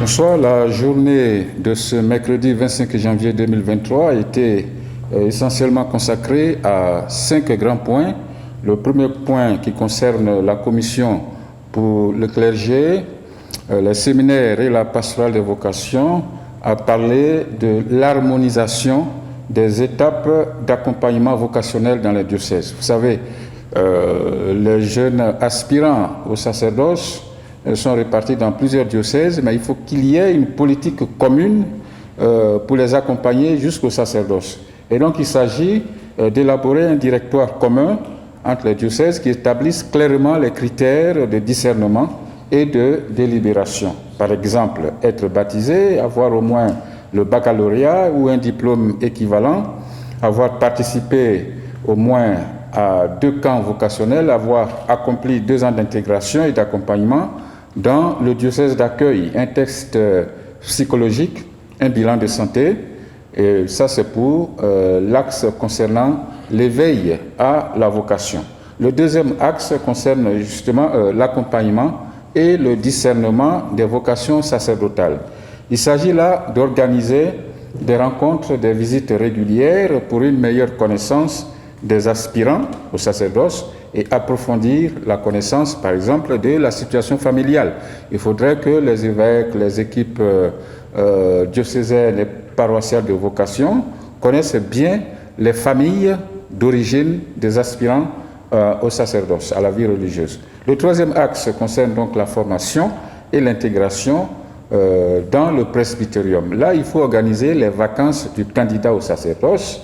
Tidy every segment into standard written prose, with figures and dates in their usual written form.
Bonsoir. La journée de ce mercredi 25 janvier 2023 a été essentiellement consacrée à 5 grands points. Le premier point qui concerne la commission pour le clergé, les séminaires et la pastorale des vocations a parlé de l'harmonisation des étapes d'accompagnement vocationnel dans les diocèses. Vous savez, les jeunes aspirants au sacerdoce sont répartis dans plusieurs diocèses, mais il faut qu'il y ait une politique commune pour les accompagner jusqu'au sacerdoce. Et donc il s'agit d'élaborer un directoire commun entre les diocèses qui établissent clairement les critères de discernement et de délibération. Par exemple, être baptisé, avoir au moins le baccalauréat ou un diplôme équivalent, avoir participé au moins à 2 camps vocationnels, avoir accompli 2 ans d'intégration et d'accompagnement dans le diocèse d'accueil, un texte psychologique, un bilan de santé, et ça c'est pour l'axe concernant l'éveil à la vocation. Le deuxième axe concerne justement l'accompagnement et le discernement des vocations sacerdotales. Il s'agit là d'organiser des rencontres, des visites régulières pour une meilleure connaissance des aspirants au sacerdoce et approfondir la connaissance, par exemple, de la situation familiale. Il faudrait que les évêques, les équipes diocésaines et paroissiales de vocation connaissent bien les familles d'origine des aspirants au sacerdoce, à la vie religieuse. Le troisième axe concerne donc la formation et l'intégration dans le presbytérium. Là, il faut organiser les vacances du candidat au sacerdoce.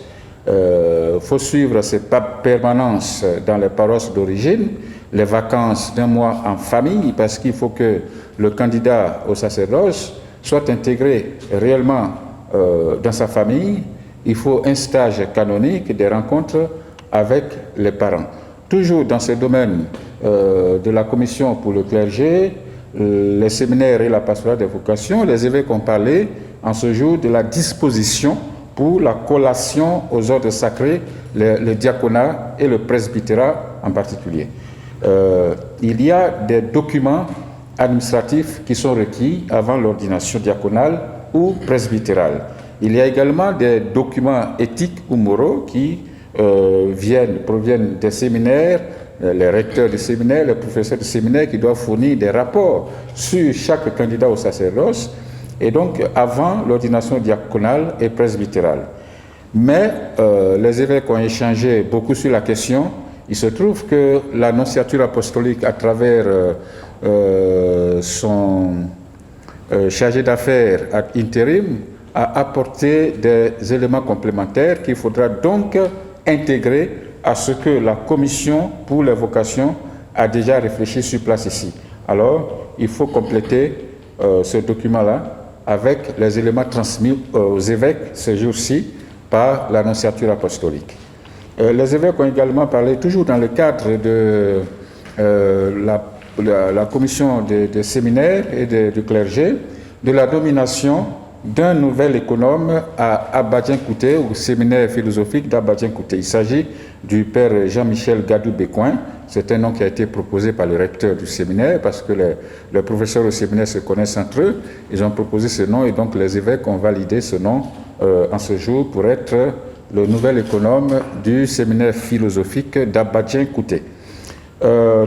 Faut suivre ces permanences dans les paroisses d'origine, les vacances d'1 mois en famille, parce qu'il faut que le candidat au sacerdoce soit intégré réellement dans sa famille. Il faut un stage canonique, des rencontres avec les parents. Toujours dans ce domaine de la commission pour le clergé, les séminaires et la pastorale des vocations, les évêques ont parlé en ce jour de la disposition pour la collation aux ordres sacrés, le diaconat et le presbytérat en particulier. Il y a des documents administratifs qui sont requis avant l'ordination diaconale ou presbytérale. Il y a également des documents éthiques ou moraux qui proviennent des séminaires, les recteurs des séminaires, les professeurs de séminaires qui doivent fournir des rapports sur chaque candidat au sacerdoce, et donc avant l'ordination diaconale et presbytérale. Mais les évêques ont échangé beaucoup sur la question. Il se trouve que la nonciature apostolique, à travers son chargé d'affaires ad interim, a apporté des éléments complémentaires qu'il faudra donc intégrer à ce que la commission pour les vocations a déjà réfléchi sur place ici. Alors, il faut compléter ce document-là avec les éléments transmis aux évêques ce jour-ci par l'annonciature apostolique. Les évêques ont également parlé, toujours dans le cadre de la commission des séminaires et du clergé, de la nomination d'un nouvel économe à Abadien-Kouté, au séminaire philosophique d'Abadien-Kouté. Il s'agit du père Jean-Michel Gadou-Bécoin. C'est un nom qui a été proposé par le recteur du séminaire parce que les professeurs au séminaire se connaissent entre eux. Ils ont proposé ce nom et donc les évêques ont validé ce nom en ce jour pour être le nouvel économe du séminaire philosophique d'Abadien-Kouté.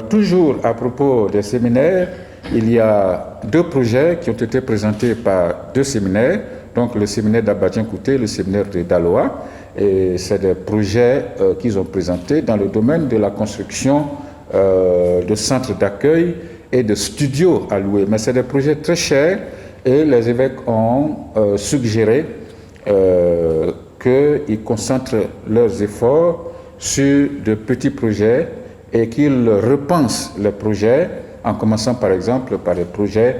Toujours à propos des séminaires, il y a 2 projets qui ont été présentés par 2 séminaires, donc le séminaire d'Abadien-Kouté et le séminaire de Daloa. Et c'est des projets qu'ils ont présentés dans le domaine de la construction de centres d'accueil et de studios à louer. Mais c'est des projets très chers et les évêques ont suggéré qu'ils concentrent leurs efforts sur de petits projets et qu'ils repensent les projets en commençant par exemple par les projets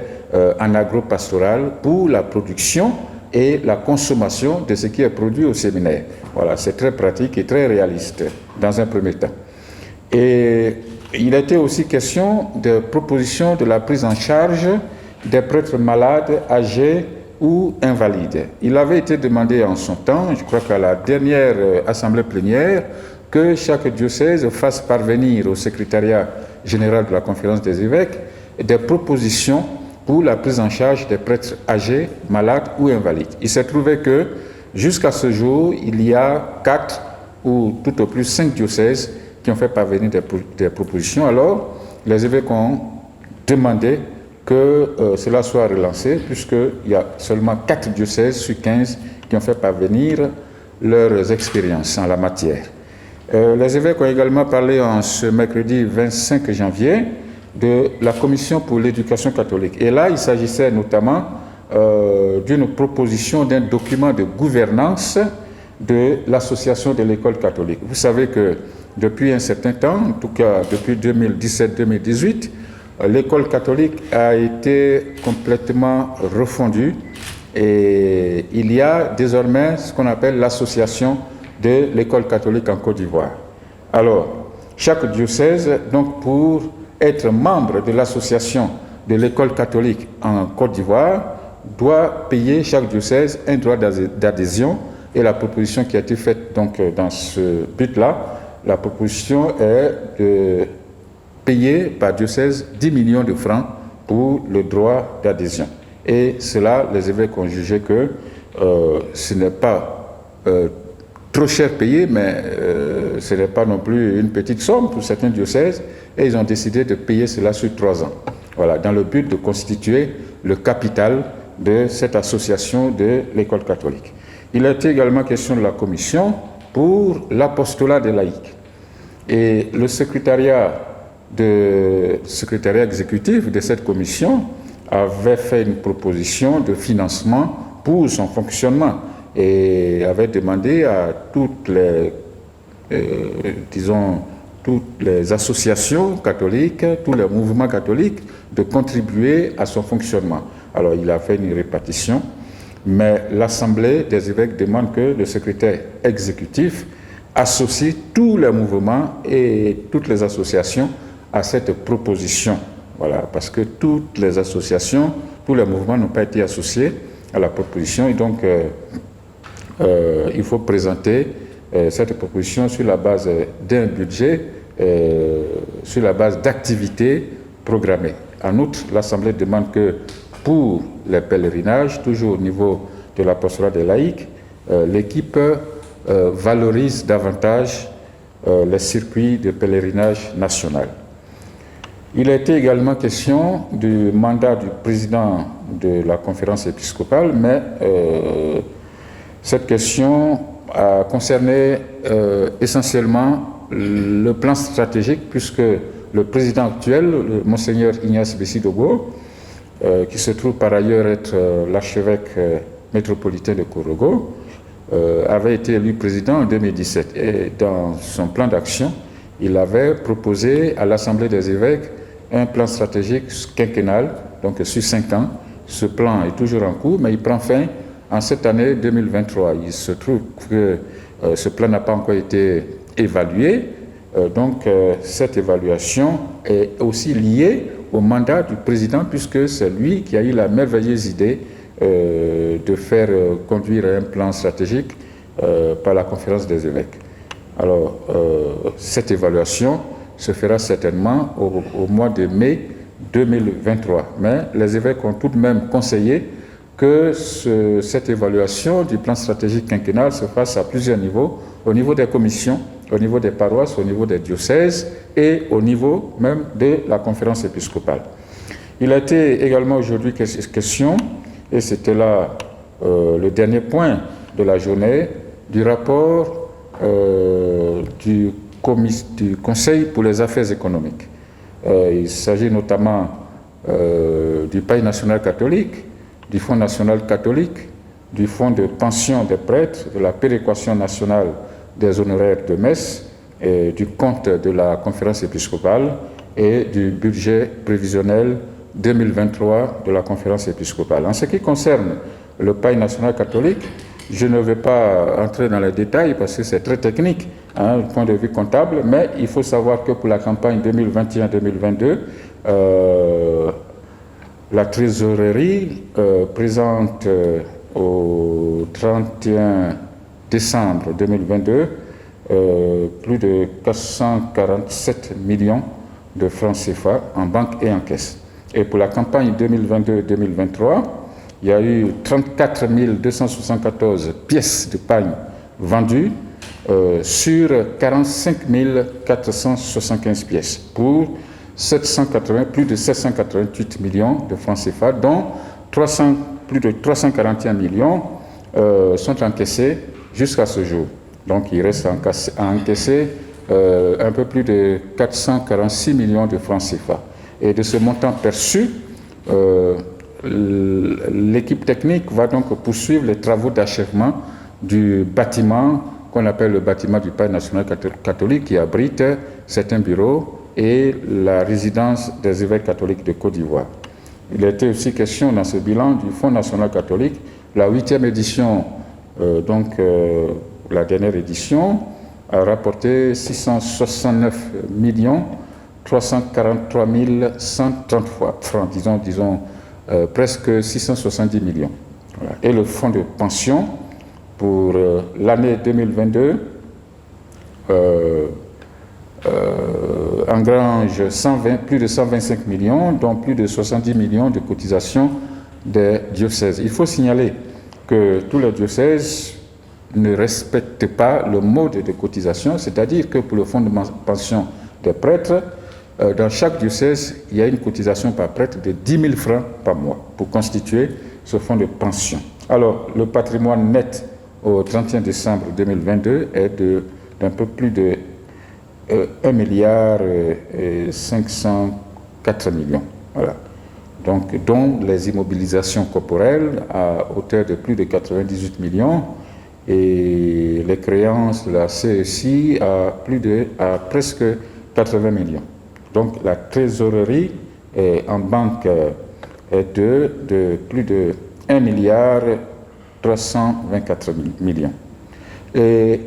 en agro-pastoral pour la production et la consommation de ce qui est produit au séminaire. Voilà, c'est très pratique et très réaliste dans un premier temps. Et il a été aussi question de proposition de la prise en charge des prêtres malades, âgés ou invalides. Il avait été demandé en son temps, je crois qu'à la dernière assemblée plénière, que chaque diocèse fasse parvenir au secrétariat général de la Conférence des évêques des propositions pour la prise en charge des prêtres âgés, malades ou invalides. Il s'est trouvé que jusqu'à ce jour, il y a 4 ou tout au plus 5 diocèses qui ont fait parvenir des propositions. Alors, les évêques ont demandé que cela soit relancé, puisqu'il y a seulement 4 diocèses sur 15 qui ont fait parvenir leurs expériences en la matière. Les évêques ont également parlé en ce mercredi 25 janvier de la Commission pour l'éducation catholique. Et là, il s'agissait notamment d'une proposition d'un document de gouvernance de l'association de l'école catholique. Vous savez que depuis un certain temps, en tout cas depuis 2017-2018, l'école catholique a été complètement refondue et il y a désormais ce qu'on appelle l'association de l'école catholique en Côte d'Ivoire. Alors, chaque diocèse, donc pour être membre de l'association de l'école catholique en Côte d'Ivoire, doit payer chaque diocèse un droit d'adhésion. Et la proposition qui a été faite donc dans ce but-là, la proposition est de payer par diocèse 10 millions de francs pour le droit d'adhésion. Et cela, les évêques ont jugé que ce n'est pas trop cher payé, mais ce n'est pas non plus une petite somme pour certains diocèses, et ils ont décidé de payer cela sur 3 ans. Voilà, dans le but de constituer le capital de cette association de l'école catholique. Il a été également question de la commission pour l'apostolat des laïcs. Et le secrétariat exécutif de cette commission avait fait une proposition de financement pour son fonctionnement et avait demandé à toutes les associations catholiques, tous les mouvements catholiques de contribuer à son fonctionnement. Alors il a fait une répartition, mais l'Assemblée des évêques demande que le secrétaire exécutif associe tous les mouvements et toutes les associations à cette proposition. Voilà, parce que toutes les associations, tous les mouvements n'ont pas été associés à la proposition et donc il faut présenter cette proposition sur la base d'un budget, sur la base d'activités programmées. En outre, l'Assemblée demande que pour les pèlerinages, toujours au niveau de l'apostolat des laïcs, l'équipe valorise davantage les circuits de pèlerinage national. Il a été également question du mandat du président de la conférence épiscopale, mais cette question a concerné essentiellement le plan stratégique, puisque le président actuel, le Monseigneur Ignace Bessi-Dogo, qui se trouve par ailleurs être l'archevêque métropolitain de Korogo, avait été élu président en 2017. Et dans son plan d'action, il avait proposé à l'Assemblée des évêques un plan stratégique quinquennal, donc sur 5 ans. Ce plan est toujours en cours, mais il prend fin en cette année 2023. Il se trouve que ce plan n'a pas encore été évalué, donc cette évaluation est aussi liée au mandat du président, puisque c'est lui qui a eu la merveilleuse idée de faire conduire un plan stratégique par la conférence des évêques. Alors, cette évaluation se fera certainement au mois de mai 2023. Mais les évêques ont tout de même conseillé que cette évaluation du plan stratégique quinquennal se fasse à plusieurs niveaux, au niveau des commissions, au niveau des paroisses, au niveau des diocèses et au niveau même de la conférence épiscopale. Il a été également aujourd'hui question, et c'était là le dernier point de la journée, du rapport du Conseil pour les affaires économiques. Il s'agit notamment du Pail national catholique, du Fonds national catholique, du Fonds de pension des prêtres, de la péréquation nationale des honoraires de messe, et du compte de la conférence épiscopale et du budget prévisionnel 2023 de la conférence épiscopale. En ce qui concerne le Pail national catholique, je ne vais pas entrer dans les détails parce que c'est très technique du point de vue comptable, mais il faut savoir que pour la campagne 2021-2022, la trésorerie présente au 31 décembre 2022 plus de 447 millions de francs CFA en banque et en caisse. Et pour la campagne 2022-2023, il y a eu 34 274 pièces de pagne vendues sur 45 475 pièces pour plus de 788 millions de francs CFA, dont plus de 341 millions sont encaissés jusqu'à ce jour. Donc il reste à encaisser un peu plus de 446 millions de francs CFA. Et de ce montant perçu, l'équipe technique va donc poursuivre les travaux d'achèvement du bâtiment qu'on appelle le bâtiment du Pagne national catholique, qui abrite certains bureaux et la résidence des évêques catholiques de Côte d'Ivoire. Il a été aussi question dans ce bilan du Fonds national catholique, la 8e édition, la dernière édition, a rapporté 669 343 133 francs, disons presque 670 millions. Voilà. Et le fonds de pension pour l'année 2022 engrange plus de 125 millions, dont plus de 70 millions de cotisations des diocèses. Il faut signaler que tous les diocèses ne respectent pas le mode de cotisation, c'est-à-dire que pour le fonds de pension des prêtres, dans chaque diocèse, il y a une cotisation par prêtre de 10 000 francs par mois pour constituer ce fonds de pension. Alors, le patrimoine net au 31 décembre 2022 est d'un peu plus de 1 milliard 504 millions. Voilà. Donc, dont les immobilisations corporelles à hauteur de plus de 98 millions et les créances de la CECI à presque 80 millions. Donc, la trésorerie en banque est de plus de 1 milliard 324 millions. Et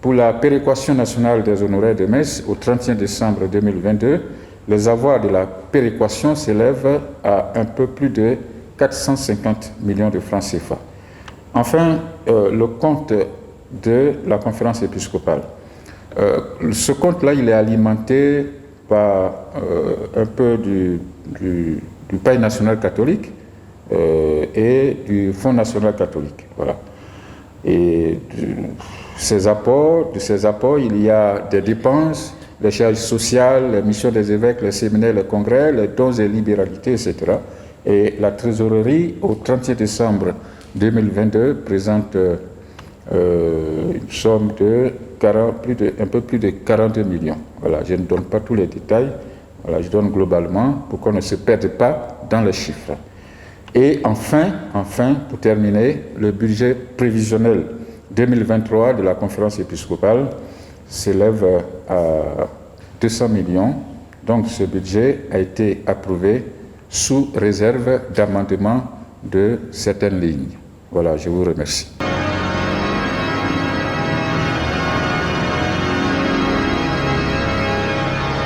pour la péréquation nationale des honoraires de messe, au 31 décembre 2022, les avoirs de la péréquation s'élèvent à un peu plus de 450 millions de francs CFA. Enfin, le compte de la conférence épiscopale. Ce compte-là, il est alimenté par un peu du Pagne national catholique et du Fonds national catholique. Voilà. Et de ces apports, il y a des dépenses, les charges sociales, les missions des évêques, les séminaires, les congrès, les dons et libéralités, etc. Et la trésorerie, au 31 décembre 2022, présente une somme de un peu plus de 42 millions. Voilà, je ne donne pas tous les détails, voilà, je donne globalement pour qu'on ne se perde pas dans les chiffres. Et enfin, pour terminer, le budget prévisionnel 2023 de la conférence épiscopale s'élève à 200 millions. Donc ce budget a été approuvé sous réserve d'amendement de certaines lignes. Voilà, je vous remercie.